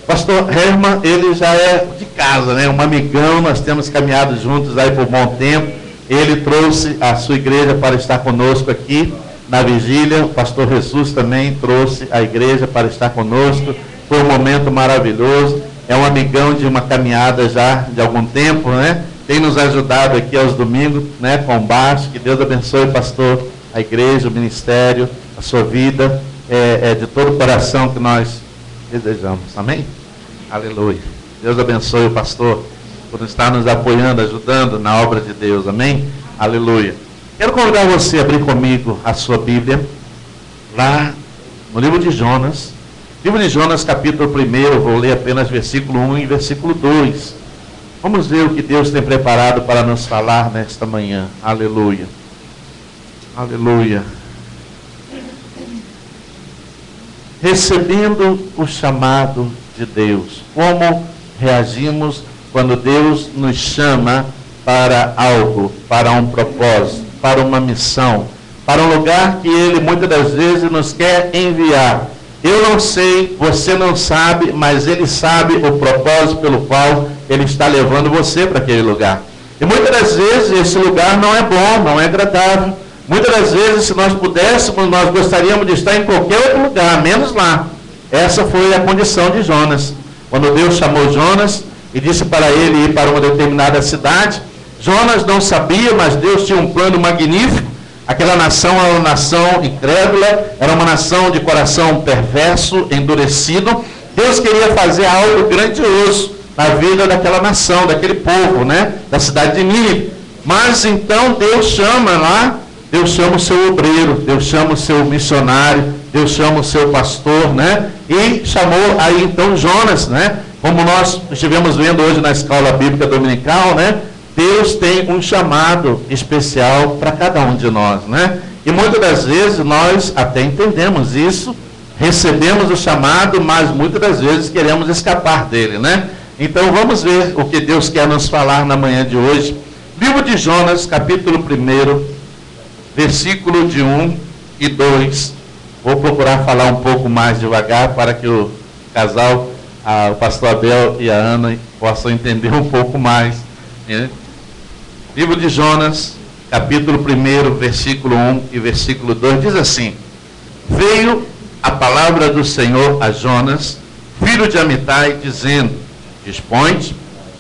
Pastor Herman, ele já é de casa, né? Um amigão, nós temos caminhado juntos aí por um bom tempo. Ele trouxe a sua igreja para estar conosco aqui na vigília. O pastor Jesus também trouxe a igreja para estar conosco. Foi um momento maravilhoso. É um amigão de uma caminhada já de algum tempo, né? Tem nos ajudado aqui aos domingos, né? Com baixo. Que Deus abençoe, pastor, a igreja, o ministério, a sua vida. É de todo o coração que nós desejamos. Amém? Aleluia. Deus abençoe o pastor por estar nos apoiando, ajudando na obra de Deus. Amém? Aleluia. Quero convidar você a abrir comigo a sua Bíblia lá no livro de Jonas. Livro de Jonas, capítulo 1, vou ler apenas versículo 1 e versículo 2. Vamos ver o que Deus tem preparado para nos falar nesta manhã. Aleluia. Aleluia. Recebendo o chamado de Deus. Como reagimos quando Deus nos chama para algo, para um propósito, para uma missão, para um lugar que Ele muitas das vezes nos quer enviar. Eu não sei, você não sabe, mas Ele sabe o propósito pelo qual Ele está levando você para aquele lugar. E muitas das vezes esse lugar não é bom, não é agradável. Muitas das vezes, se nós pudéssemos, nós gostaríamos de estar em qualquer outro lugar, menos lá. Essa foi a condição de Jonas. Quando Deus chamou Jonas e disse para ele ir para uma determinada cidade, Jonas não sabia, mas Deus tinha um plano magnífico. Aquela nação era uma nação incrédula, era uma nação de coração perverso, endurecido. Deus queria fazer algo grandioso na vida daquela nação, daquele povo, né? Da cidade de Nínive. Mas então Deus chama lá, Deus chama o seu obreiro, Deus chama o seu missionário, Deus chama o seu pastor, né? E chamou aí então Jonas, né? Como nós estivemos vendo hoje na escola bíblica dominical, né? Deus tem um chamado especial para cada um de nós, né? E muitas das vezes nós até entendemos isso, recebemos o chamado, mas muitas das vezes queremos escapar dele, né? Então vamos ver o que Deus quer nos falar na manhã de hoje. Livro de Jonas, capítulo 1, versículo de 1 e 2. Vou procurar falar um pouco mais devagar para que o casal, o pastor Abel e a Ana, possam entender um pouco mais. Né? Livro de Jonas, capítulo 1, versículo 1 e versículo 2, diz assim: Veio a palavra do Senhor a Jonas, filho de Amitai, dizendo: Dispõe-te,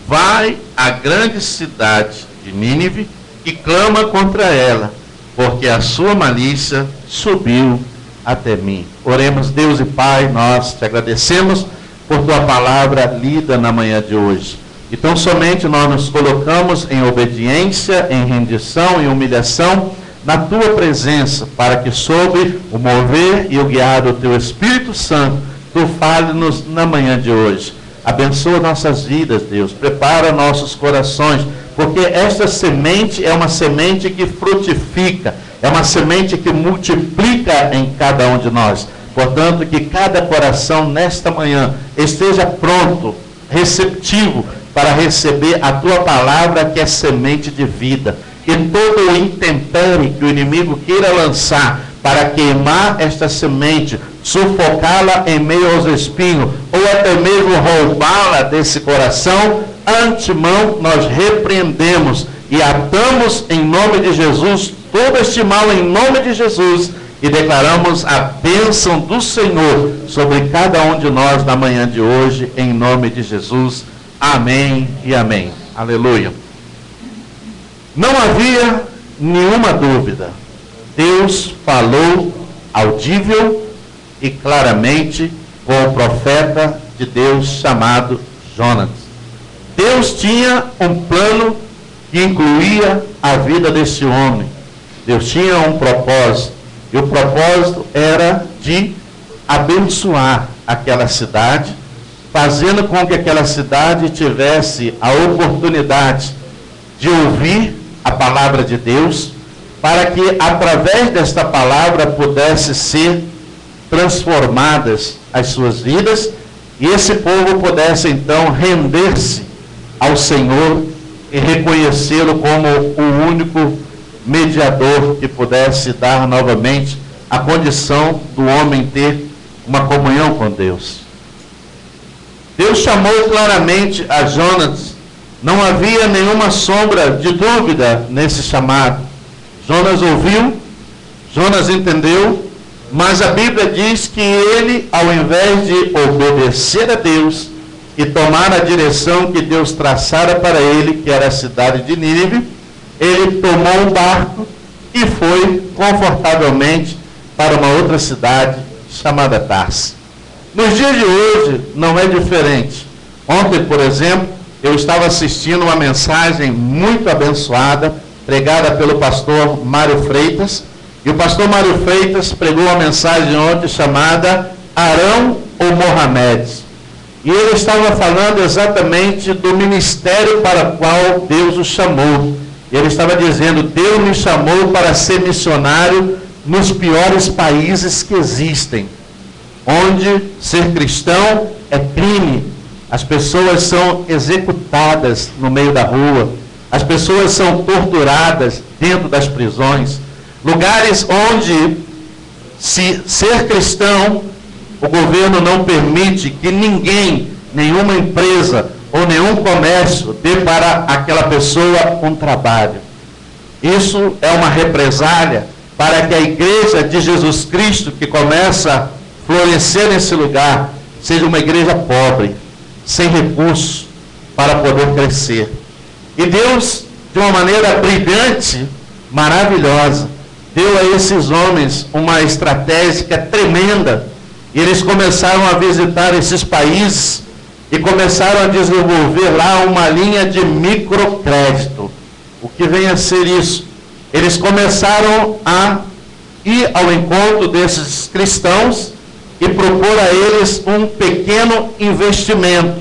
vai à grande cidade de Nínive e clama contra ela, porque a sua malícia subiu até mim. Oremos. Deus e Pai, nós te agradecemos por tua palavra lida na manhã de hoje. Então somente nós nos colocamos em obediência, em rendição e humilhação na tua presença, para que sob o mover e o guiar do teu Espírito Santo, tu fale-nos na manhã de hoje. Abençoa nossas vidas, Deus. Prepara nossos corações, porque esta semente é uma semente que frutifica, é uma semente que multiplica em cada um de nós. Portanto, que cada coração nesta manhã esteja pronto, receptivo, para receber a tua palavra, que é semente de vida. Que todo o intempérie que o inimigo queira lançar para queimar esta semente, sufocá-la em meio aos espinhos, ou até mesmo roubá-la desse coração, antemão nós repreendemos e atamos em nome de Jesus todo este mal em nome de Jesus, e declaramos a bênção do Senhor sobre cada um de nós na manhã de hoje, em nome de Jesus. Amém e amém. Aleluia. Não havia nenhuma dúvida. Deus falou audível e claramente com o profeta de Deus chamado Jonas. Deus tinha um plano que incluía a vida desse homem. Deus tinha um propósito. E o propósito era de abençoar aquela cidade, fazendo com que aquela cidade tivesse a oportunidade de ouvir a palavra de Deus, para que através desta palavra pudesse ser transformadas as suas vidas, e esse povo pudesse então render-se ao Senhor e reconhecê-lo como o único mediador que pudesse dar novamente a condição do homem ter uma comunhão com Deus. Deus chamou claramente a Jonas. Não havia nenhuma sombra de dúvida nesse chamado. Jonas ouviu, Jonas entendeu, mas a Bíblia diz que ele, ao invés de obedecer a Deus e tomar a direção que Deus traçara para ele, que era a cidade de Nínive, ele tomou um barco e foi confortavelmente para uma outra cidade chamada Tarso. Nos dias de hoje não é diferente. Ontem, por exemplo, eu estava assistindo uma mensagem muito abençoada, pregada pelo pastor Mário Freitas, e o pastor Mário Freitas pregou uma mensagem ontem chamada Arão ou Mohamed. E ele estava falando exatamente do ministério para o qual Deus o chamou. E ele estava dizendo: Deus me chamou para ser missionário nos piores países que existem, onde ser cristão é crime. As pessoas são executadas no meio da rua, as pessoas são torturadas dentro das prisões, lugares onde, se ser cristão, o governo não permite que ninguém, nenhuma empresa ou nenhum comércio dê para aquela pessoa um trabalho. Isso é uma represália para que a igreja de Jesus Cristo, que começa a florescer nesse lugar, seja uma igreja pobre, sem recursos para poder crescer. E Deus, de uma maneira brilhante, maravilhosa, deu a esses homens uma estratégia tremenda. E eles começaram a visitar esses países e começaram a desenvolver lá uma linha de microcrédito. O que vem a ser isso? Eles começaram a ir ao encontro desses cristãos e propor a eles um pequeno investimento,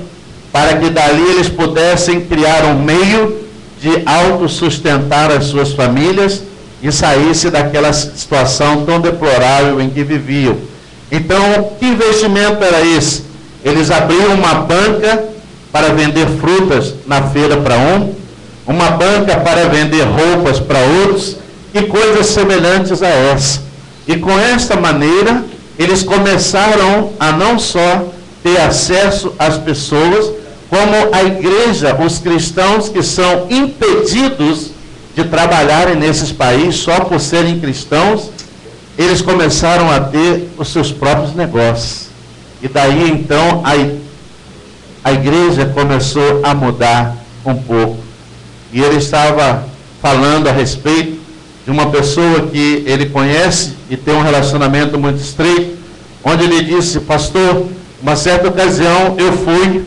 para que dali eles pudessem criar um meio de autossustentar as suas famílias e saísse daquela situação tão deplorável em que viviam. Então, que investimento era esse? Eles abriam uma banca para vender frutas na feira para uma banca para vender roupas para outros, e coisas semelhantes a essa. E com esta maneira, eles começaram a não só ter acesso às pessoas, como a igreja, os cristãos que são impedidos de trabalharem nesses países só por serem cristãos, eles começaram a ter os seus próprios negócios. E daí então a igreja começou a mudar um pouco. E ele estava falando a respeito de uma pessoa que ele conhece e tem um relacionamento muito estreito, onde ele disse: pastor, uma certa ocasião eu fui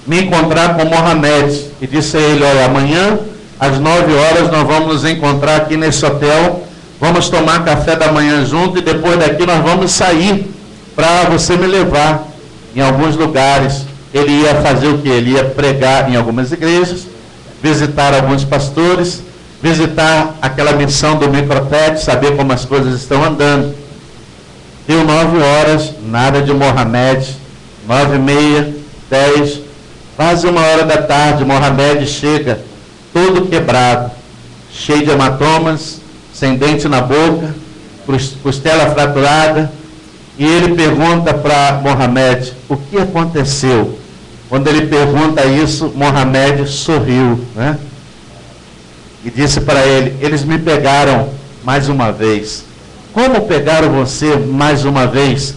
me encontrar com Mohamed e disse a ele: olha, amanhã às 9 horas nós vamos nos encontrar aqui nesse hotel, vamos tomar café da manhã junto e depois daqui nós vamos sair para você me levar em alguns lugares. Ele ia fazer o que? Ele ia pregar em algumas igrejas, visitar alguns pastores, visitar aquela missão do microcrédito, saber como as coisas estão andando. Deu 9 horas, nada de Mohamed. 9h30, 10, quase 1h da tarde, Mohamed chega todo quebrado, cheio de hematomas, sem dente na boca, costela fraturada, e ele pergunta para Mohamed: o que aconteceu? Quando ele pergunta isso, Mohamed sorriu, né? E disse para ele: eles me pegaram mais uma vez. Como pegaram você mais uma vez?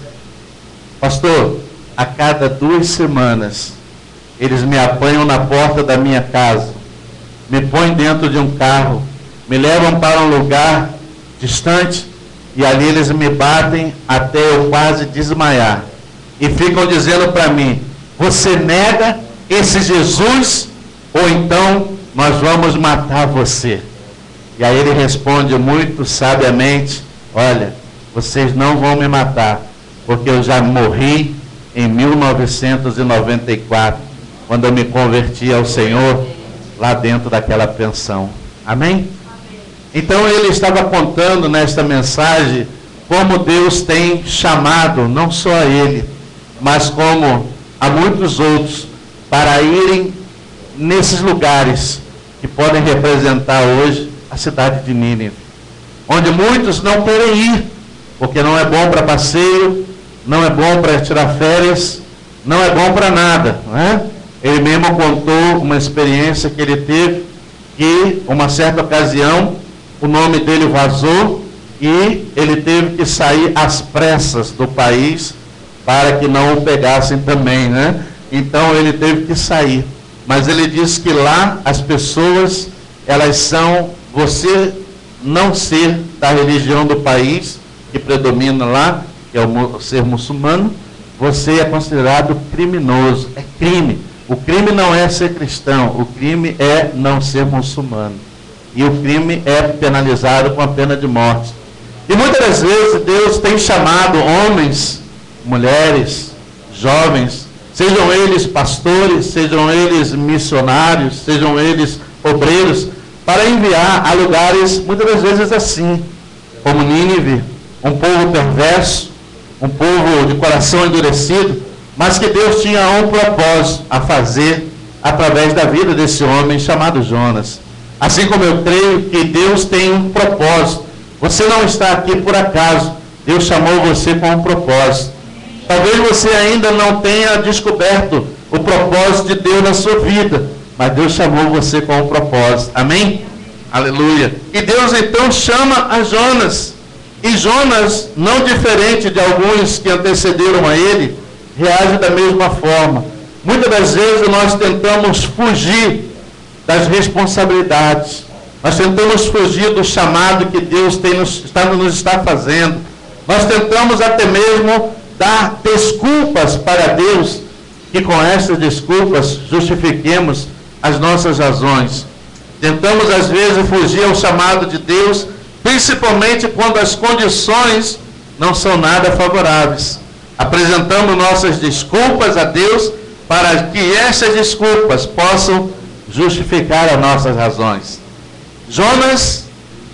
Pastor, a cada 2 semanas, eles me apanham na porta da minha casa, me põem dentro de um carro, me levam para um lugar distante, e ali eles me batem até eu quase desmaiar. E ficam dizendo para mim: você nega esse Jesus, ou então nós vamos matar você. E aí ele responde muito sabiamente: olha, vocês não vão me matar, porque eu já morri em 1994, quando eu me converti ao Senhor, lá dentro daquela pensão. Amém? Então ele estava contando nesta mensagem como Deus tem chamado, não só a ele, mas como a muitos outros, para irem nesses lugares que podem representar hoje a cidade de Nínive, onde muitos não querem ir, porque não é bom para passeio, não é bom para tirar férias, não é bom para nada, né? Ele mesmo contou uma experiência que ele teve, que uma certa ocasião o nome dele vazou e ele teve que sair às pressas do país para que não o pegassem também, né? Então ele teve que sair. Mas ele disse que lá as pessoas, elas são, você não ser da religião do país que predomina lá, que é o ser muçulmano, você é considerado criminoso. É crime. O crime não é ser cristão, o crime é não ser muçulmano. E o crime é penalizado com a pena de morte. E muitas das vezes Deus tem chamado homens, mulheres, jovens, sejam eles pastores, sejam eles missionários, sejam eles obreiros, para enviar a lugares muitas das vezes assim, como Nínive, um povo perverso, um povo de coração endurecido, mas que Deus tinha um propósito a fazer através da vida desse homem chamado Jonas. Assim como eu creio que Deus tem um propósito. Você não está aqui por acaso. Deus chamou você com um propósito. Talvez você ainda não tenha descoberto o propósito de Deus na sua vida, mas Deus chamou você com um propósito. Amém? Aleluia. E Deus então chama a Jonas. E Jonas, não diferente de alguns que antecederam a ele, reage da mesma forma. Muitas das vezes nós tentamos fugir das responsabilidades. Nós tentamos fugir do chamado que Deus nos está fazendo. Nós tentamos até mesmo dar desculpas para Deus, que com essas desculpas justifiquemos as nossas razões. Tentamos às vezes fugir ao chamado de Deus, principalmente quando as condições não são nada favoráveis. Apresentamos nossas desculpas a Deus para que essas desculpas possam justificar as nossas razões. Jonas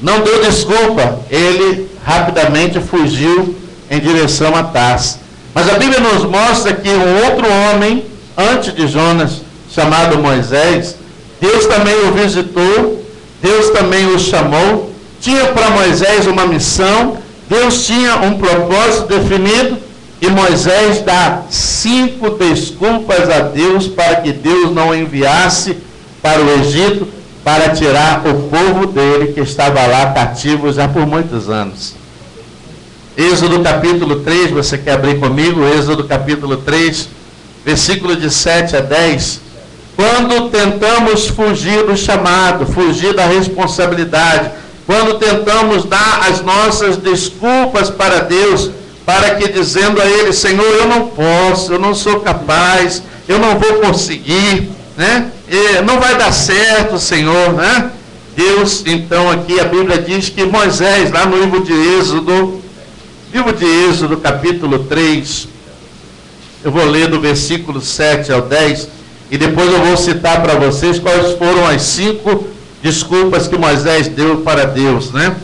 não deu desculpa, ele rapidamente fugiu em direção a Tarsis. Mas a Bíblia nos mostra que um outro homem, antes de Jonas, chamado Moisés, Deus também o visitou, Deus também o chamou, tinha para Moisés uma missão, Deus tinha um propósito definido, e Moisés dá 5 desculpas a Deus para que Deus não enviasse para o Egito para tirar o povo dele que estava lá cativo já por muitos anos. Êxodo capítulo 3, você quer abrir comigo? Êxodo capítulo 3, versículo de 7 a 10. Quando tentamos fugir do chamado, fugir da responsabilidade, quando tentamos dar as nossas desculpas para Deus, para que dizendo a Ele, Senhor, eu não posso, eu não sou capaz, eu não vou conseguir, né? Não vai dar certo, Senhor, né? Deus, então aqui a Bíblia diz que Moisés, lá no livro de Êxodo, capítulo 3, eu vou ler do versículo 7 ao 10, e depois eu vou citar para vocês quais foram as 5 desculpas que Moisés deu para Deus, né?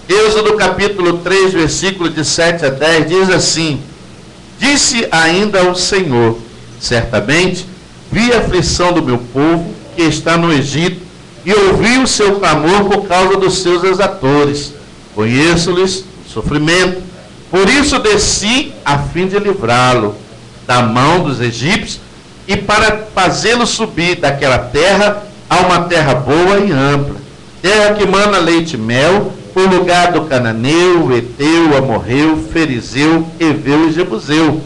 Êxodo capítulo 3, versículo de 7 a 10, diz assim: Disse ainda o Senhor, certamente vi a aflição do meu povo que está no Egito, e ouvi o seu clamor por causa dos seus exatores. Conheço-lhes o sofrimento, por isso desci a fim de livrá-lo da mão dos egípcios, e para fazê-lo subir daquela terra a uma terra boa e ampla, terra que mana leite e mel, por lugar do cananeu, eteu, amorreu, ferizeu, heveu e jebuseu.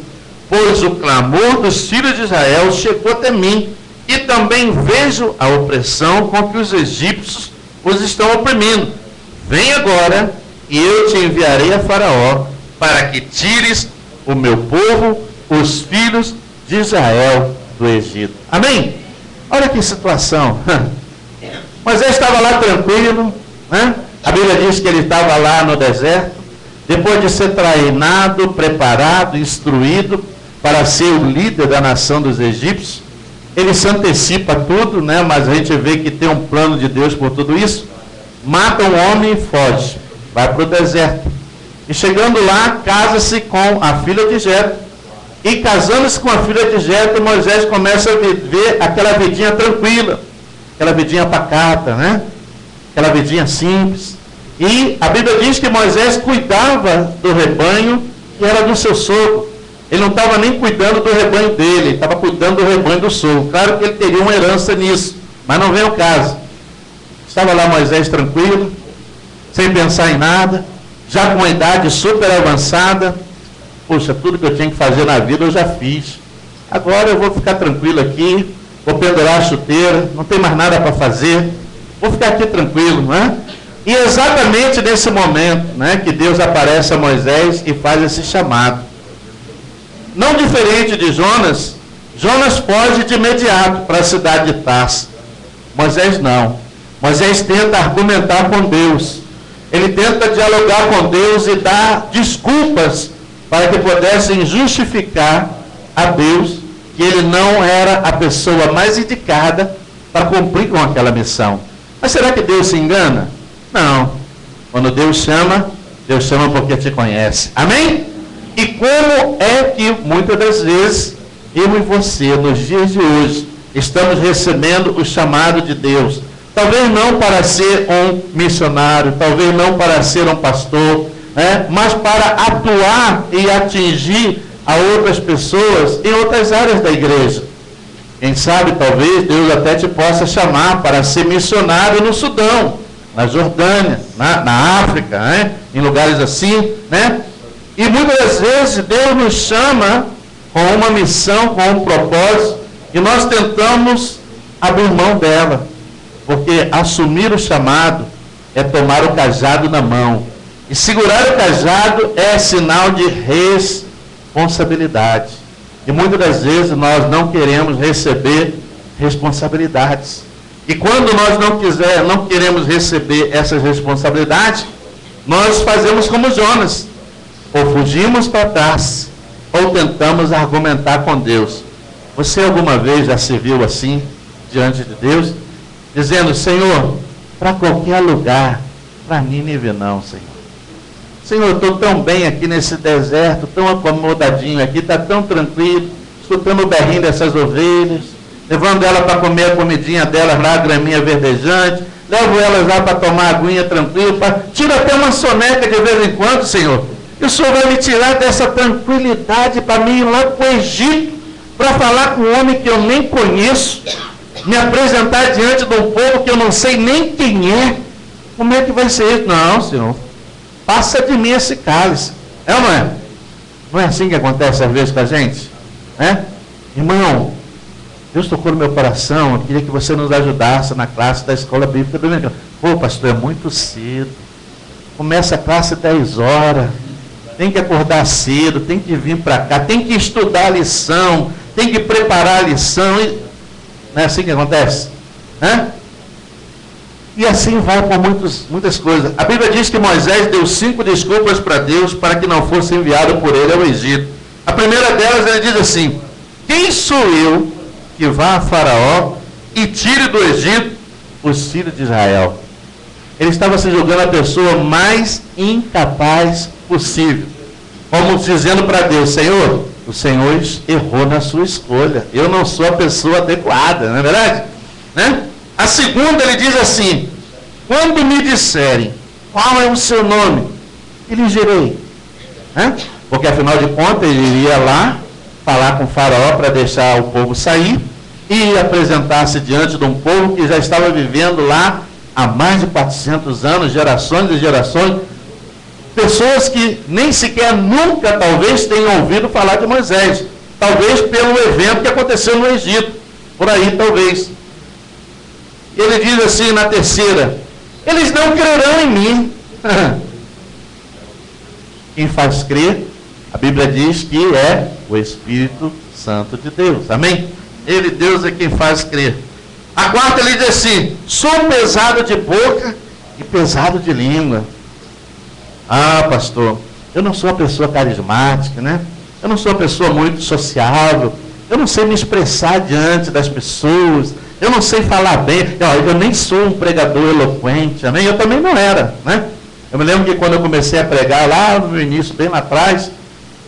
Pois o clamor dos filhos de Israel chegou até mim, e também vejo a opressão com que os egípcios os estão oprimindo. Vem agora, e eu te enviarei a Faraó, para que tires o meu povo, os filhos de Israel, do Egito. Amém? Olha que situação. Moisés estava lá tranquilo, né? A Bíblia diz que ele estava lá no deserto, depois de ser treinado, preparado, instruído para ser o líder da nação dos egípcios. Ele se antecipa tudo, né? Mas a gente vê que tem um plano de Deus por tudo isso. Mata um homem e foge, vai para o deserto. E chegando lá, casa-se com a filha de Jetro. E casando-se com a filha de Jetro, Moisés começa a viver aquela vidinha tranquila, aquela vidinha pacata, né? Aquela vidinha simples. E a Bíblia diz que Moisés cuidava do rebanho que era do seu sogro. Ele não estava nem cuidando do rebanho dele, ele estava cuidando do rebanho do sogro. Claro que ele teria uma herança nisso, mas não vem ao caso. Estava lá Moisés tranquilo, sem pensar em nada, já com uma idade super avançada. Poxa, tudo que eu tinha que fazer na vida eu já fiz. Agora eu vou ficar tranquilo aqui, vou pendurar a chuteira, não tem mais nada para fazer, vou ficar aqui tranquilo, não é? E exatamente nesse momento, né, que Deus aparece a Moisés e faz esse chamado. Não diferente de Jonas, Jonas foge de imediato para a cidade de Tarso. Moisés não. Moisés tenta argumentar com Deus. Ele tenta dialogar com Deus e dar desculpas para que pudessem justificar a Deus que ele não era a pessoa mais indicada para cumprir com aquela missão. Mas será que Deus se engana? Não. Quando Deus chama porque te conhece. Amém? E como é que muitas das vezes eu e você, nos dias de hoje, estamos recebendo o chamado de Deus? Talvez não para ser um missionário, talvez não para ser um pastor, né? Mas para atuar e atingir a outras pessoas em outras áreas da igreja. Quem sabe, talvez, Deus até te possa chamar para ser missionário no Sudão, na Jordânia, na África, né? Em lugares assim, né? E muitas das vezes Deus nos chama com uma missão, com um propósito, e nós tentamos abrir mão dela. Porque assumir o chamado é tomar o cajado na mão. E segurar o cajado é sinal de responsabilidade. E muitas das vezes nós não queremos receber responsabilidades. E quando nós não queremos receber essas responsabilidades, nós fazemos como Jonas. Ou fugimos para trás, ou tentamos argumentar com Deus. Você alguma vez já se viu assim, diante de Deus? Dizendo, Senhor, para qualquer lugar, para Nínive não, Senhor. Senhor, eu estou tão bem aqui nesse deserto, tão acomodadinho aqui, está tão tranquilo, escutando o berrinho dessas ovelhas, levando ela para comer a comidinha delas lá, a graminha verdejante, levo elas lá para tomar aguinha tranquilo, tiro até uma soneca de vez em quando, Senhor. E o Senhor vai me tirar dessa tranquilidade para mim ir lá para o Egito, para falar com um homem que eu nem conheço, me apresentar diante de um povo que eu não sei nem quem é. Como é que vai ser isso? Não, Senhor, passa de mim esse cálice. É ou não é? Não é assim que acontece às vezes com a gente? É? Irmão, Deus tocou no meu coração, eu queria que você nos ajudasse na classe da escola bíblica dominicana. Pô, pastor, é muito cedo. Começa a classe 10 horas. Tem que acordar cedo, tem que vir para cá, tem que estudar a lição, tem que preparar a lição. Não é assim que acontece? Né? E assim vai por muitas coisas. A Bíblia diz que Moisés deu 5 desculpas para Deus para que não fosse enviado por ele ao Egito. A primeira delas, ele diz assim: quem sou eu que vá a Faraó e tire do Egito os filhos de Israel? Ele estava se julgando a pessoa mais incapaz possível, como dizendo para Deus: Senhor, o Senhor errou na sua escolha, eu não sou a pessoa adequada, não é verdade? Né? A segunda, ele diz assim: quando me disserem qual é o seu nome, lhe direi. Né? Porque afinal de contas ele iria lá falar com o Faraó para deixar o povo sair e apresentar-se diante de um povo que já estava vivendo lá há mais de 400 anos, gerações e gerações. Pessoas que nem sequer nunca, talvez, tenham ouvido falar de Moisés. Talvez pelo evento que aconteceu no Egito. Por aí, talvez. Ele diz assim na terceira: eles não crerão em mim. Quem faz crer, a Bíblia diz que é o Espírito Santo de Deus. Amém? Ele, Deus, é quem faz crer. A quarta, ele diz assim: sou pesado de boca e pesado de língua. Ah, pastor, eu não sou uma pessoa carismática, né? Eu não sou uma pessoa muito sociável. Eu não sei me expressar diante das pessoas. Eu não sei falar bem. Eu nem sou um pregador eloquente, amém? Eu também não era, né? Eu me lembro que quando eu comecei a pregar lá no início, bem lá atrás,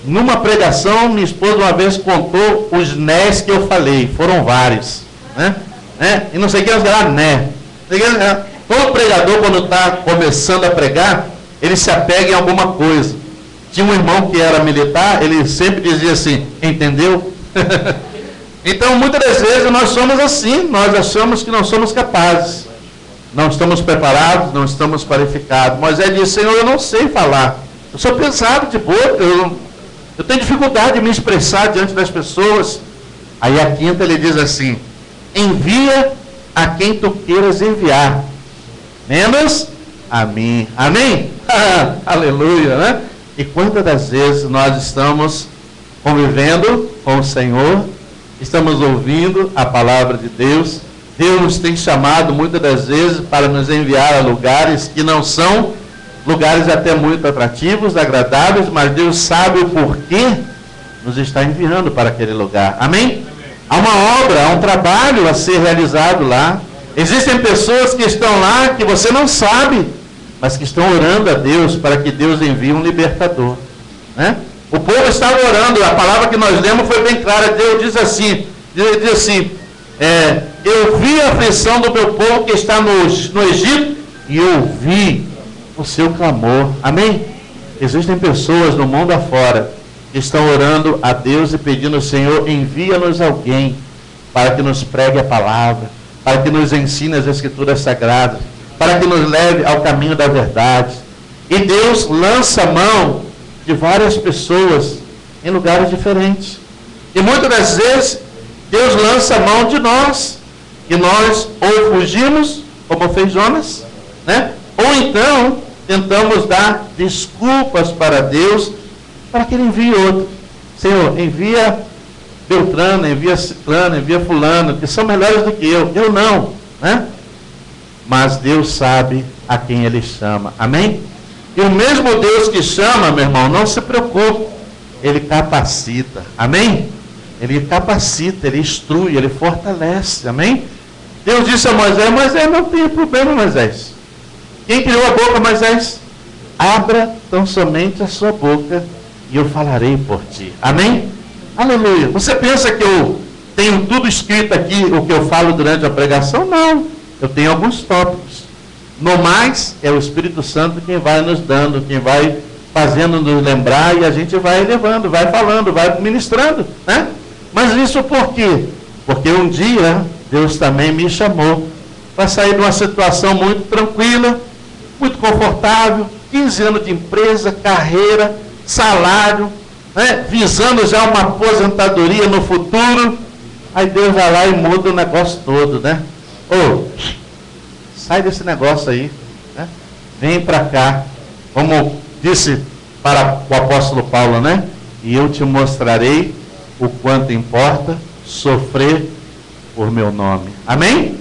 numa pregação, minha esposa uma vez contou os nés que eu falei. Foram vários, né? E não sei o que nós falar, né? Todo pregador, quando está começando a pregar, ele se apega em alguma coisa. Tinha um irmão que era militar, ele sempre dizia assim, entendeu? Então, muitas das vezes nós somos assim, nós achamos que não somos capazes, não estamos preparados, não estamos qualificados. Moisés disse, Senhor, eu não sei falar, eu sou pesado de boca, eu tenho dificuldade de me expressar diante das pessoas. Aí a quinta ele diz assim, envia a quem tu queiras enviar, menos a mim. Amém? Aleluia, né? E quantas das vezes nós estamos convivendo com o Senhor, estamos ouvindo a palavra de Deus, Deus nos tem chamado muitas das vezes para nos enviar a lugares que não são lugares até muito atrativos, agradáveis, mas Deus sabe o porquê nos está enviando para aquele lugar. Amém? Há uma obra, há um trabalho a ser realizado lá. Existem pessoas que estão lá que você não sabe, mas que estão orando a Deus para que Deus envie um libertador, né? O povo estava orando, a palavra que nós lemos foi bem clara. Deus diz assim, eu vi a aflição do meu povo que está no Egito e eu vi o seu clamor. Amém? Existem pessoas no mundo afora que estão orando a Deus e pedindo ao Senhor, envia-nos alguém para que nos pregue a palavra, para que nos ensine as Escrituras Sagradas, para que nos leve ao caminho da verdade. E Deus lança a mão de várias pessoas em lugares diferentes. E muitas das vezes Deus lança a mão de nós, e nós ou fugimos, como fez Jonas, né? Ou então tentamos dar desculpas para Deus para que Ele envie outro. Senhor, envia Beltrano, envia Ciclano, envia Fulano, que são melhores do que eu não, né? Mas Deus sabe a quem Ele chama. Amém? E o mesmo Deus que chama, meu irmão, não se preocupe, Ele capacita. Amém? Ele capacita, Ele instrui, Ele fortalece. Amém? Deus disse a Moisés, Moisés, não tem problema, Moisés. Quem criou a boca, Moisés? Abra tão somente a sua boca e eu falarei por ti. Amém? Aleluia. Você pensa que eu tenho tudo escrito aqui, o que eu falo durante a pregação? Não. Eu tenho alguns tópicos. No mais, é o Espírito Santo quem vai nos dando, quem vai fazendo nos lembrar, e a gente vai levando, vai falando, vai ministrando, né? Mas isso por quê? Porque um dia Deus também me chamou para sair de uma situação muito tranquila, muito confortável, 15 anos de empresa, carreira, salário, né? Visando já uma aposentadoria no futuro. Aí Deus vai lá e muda o negócio todo, né? Sai desse negócio aí, né? Vem para cá, como disse para o apóstolo Paulo, né? E eu te mostrarei o quanto importa sofrer por meu nome. Amém?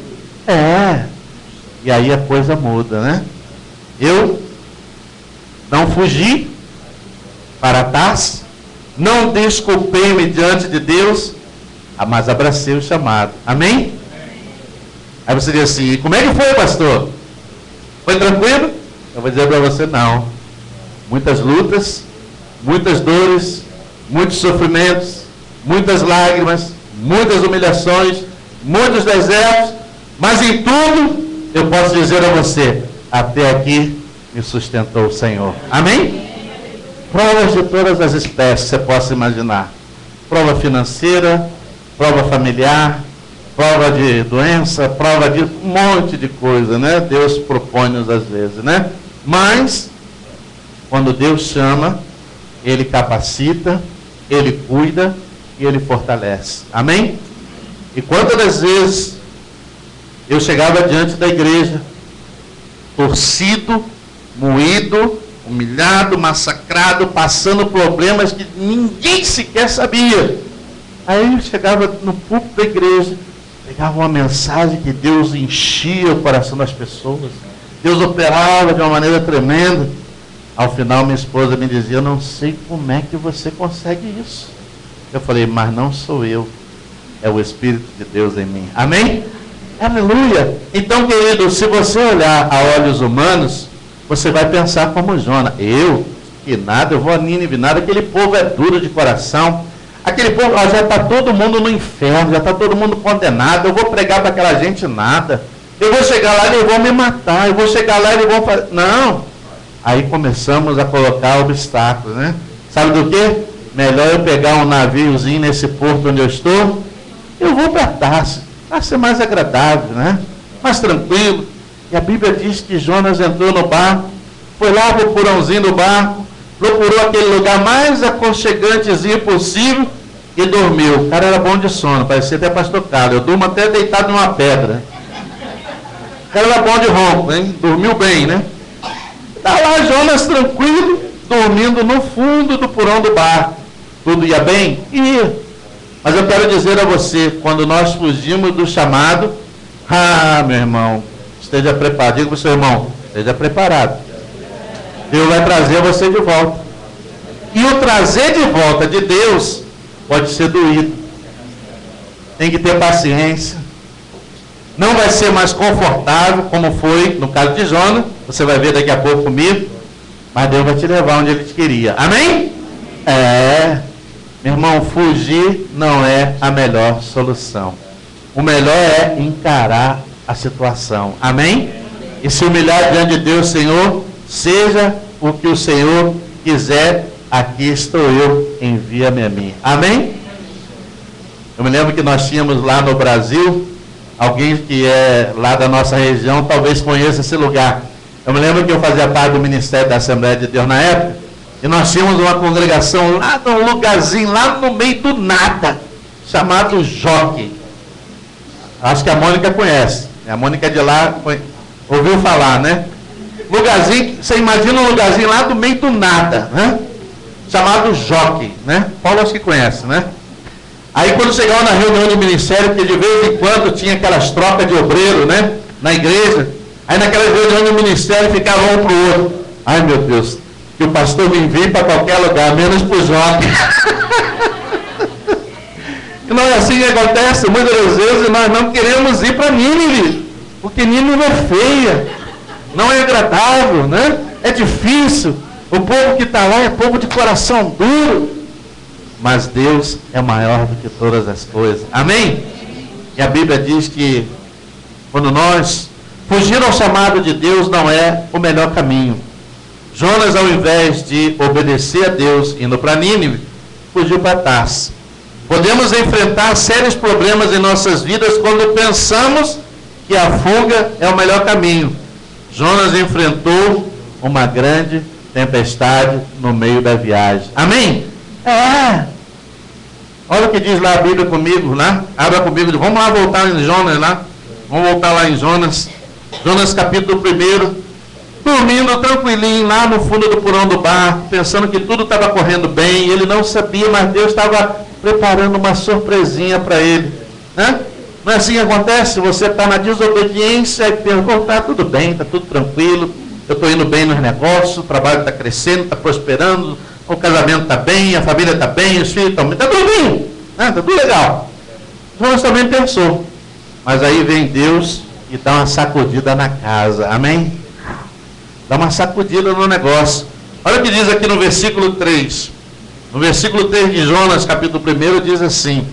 E aí a coisa muda, né? Eu não fugi para Tarso, não desculpei-me diante de Deus, mas abracei o chamado. Amém? Aí você diz assim, como é que foi, pastor? Foi tranquilo? Eu vou dizer para você, não. Muitas lutas, muitas dores, muitos sofrimentos, muitas lágrimas, muitas humilhações, muitos desertos, mas em tudo, eu posso dizer a você, até aqui me sustentou o Senhor. Amém? Provas de todas as espécies, você possa imaginar. Prova financeira, prova familiar, prova de doença, prova de um monte de coisa, né? Deus propõe-nos às vezes, né? Mas, quando Deus chama, Ele capacita, Ele cuida e Ele fortalece. Amém? E quantas das vezes eu chegava diante da igreja, torcido, moído, humilhado, massacrado, passando problemas que ninguém sequer sabia. Aí eu chegava no púlpito da igreja, pegava uma mensagem que Deus enchia o coração das pessoas. Deus operava de uma maneira tremenda. Ao final minha esposa me dizia, eu não sei como é que você consegue isso. Eu falei, mas não sou eu, é o Espírito de Deus em mim. Amém? Aleluia! Então, querido, se você olhar a olhos humanos, você vai pensar como Jonas. Eu? Que nada, eu vou a Nínive, nada. Aquele povo é duro de coração. Aquele povo, já está todo mundo no inferno, já está todo mundo condenado. Eu vou pregar para aquela gente nada. Eu vou chegar lá e eles vão me matar. Eu vou chegar lá e eles vão fazer... Não! Aí começamos a colocar obstáculos, né? Sabe do quê? Melhor eu pegar um naviozinho nesse porto onde eu estou, eu vou para Tarso. Vai ser mais agradável, né? Mais tranquilo. E a Bíblia diz que Jonas entrou no barco, foi lá para o porãozinho do barco, procurou aquele lugar mais aconchegantezinho possível e dormiu. O cara era bom de sono, parecia até pastor Carlos. Eu durmo até deitado numa pedra. O cara era bom de ronco, hein? Dormiu bem, né? Está lá Jonas tranquilo, dormindo no fundo do porão do barco. Tudo ia bem? Ia. Mas eu quero dizer a você, quando nós fugimos do chamado, meu irmão, esteja preparado. Diga para o seu irmão, esteja preparado. Deus vai trazer você de volta. E o trazer de volta de Deus pode ser doído. Tem que ter paciência. Não vai ser mais confortável, como foi no caso de Jonas. Você vai ver daqui a pouco comigo. Mas Deus vai te levar onde Ele te queria. Amém? Meu irmão, fugir não é a melhor solução. O melhor é encarar a situação. Amém? E se humilhar diante de Deus, Senhor, seja o que o Senhor quiser, aqui estou eu, envia-me a mim. Amém? Eu me lembro que nós tínhamos lá no Brasil, alguém que é lá da nossa região, talvez conheça esse lugar. Eu me lembro que eu fazia parte do Ministério da Assembleia de Deus na época, e nós tínhamos uma congregação lá num lugarzinho, lá no meio do nada, chamado Joque. Acho que a Mônica conhece. A Mônica é de lá, ouviu falar, né? Lugarzinho, você imagina um lugarzinho lá do meio do nada, né? Chamado Joque, né? Paulo acho que conhece, né? Aí quando chegava na reunião do ministério, que de vez em quando tinha aquelas trocas de obreiro, né? Na igreja. Aí naquela reunião do ministério ficava um para o outro. Ai meu Deus, que o pastor me envie para qualquer lugar, menos para o Joque. E não é assim que acontece, muitas das vezes nós não queremos ir para Nínive, porque Nínive é feia, não é agradável, né? É difícil, o povo que está lá é povo de coração duro, mas Deus é maior do que todas as coisas, amém? E a Bíblia diz que quando nós fugir ao chamado de Deus não é o melhor caminho. Jonas, ao invés de obedecer a Deus indo para Nínive, fugiu para Tarso. Podemos enfrentar sérios problemas em nossas vidas quando pensamos que a fuga é o melhor caminho. Jonas enfrentou uma grande tempestade no meio da viagem. Amém? Olha o que diz lá a Bíblia comigo, né? Abra comigo. Vamos lá voltar em Jonas, lá. Vamos voltar lá em Jonas. Jonas capítulo 1. Dormindo tranquilinho lá no fundo do porão do barco, pensando que tudo estava correndo bem. Ele não sabia, mas Deus estava preparando uma surpresinha para ele, né? Não é assim que acontece? Você está na desobediência e pensa, está tudo bem, está tudo tranquilo, eu estou indo bem nos negócios, o trabalho está crescendo, está prosperando, o casamento está bem, a família está bem, os filhos estão bem, está tudo bem, né? Está tudo legal. Jonas também pensou, mas aí vem Deus e dá uma sacudida na casa, amém? Dá uma sacudida no negócio. Olha o que diz aqui no versículo 3. No versículo 3 de Jonas, capítulo 1, diz assim: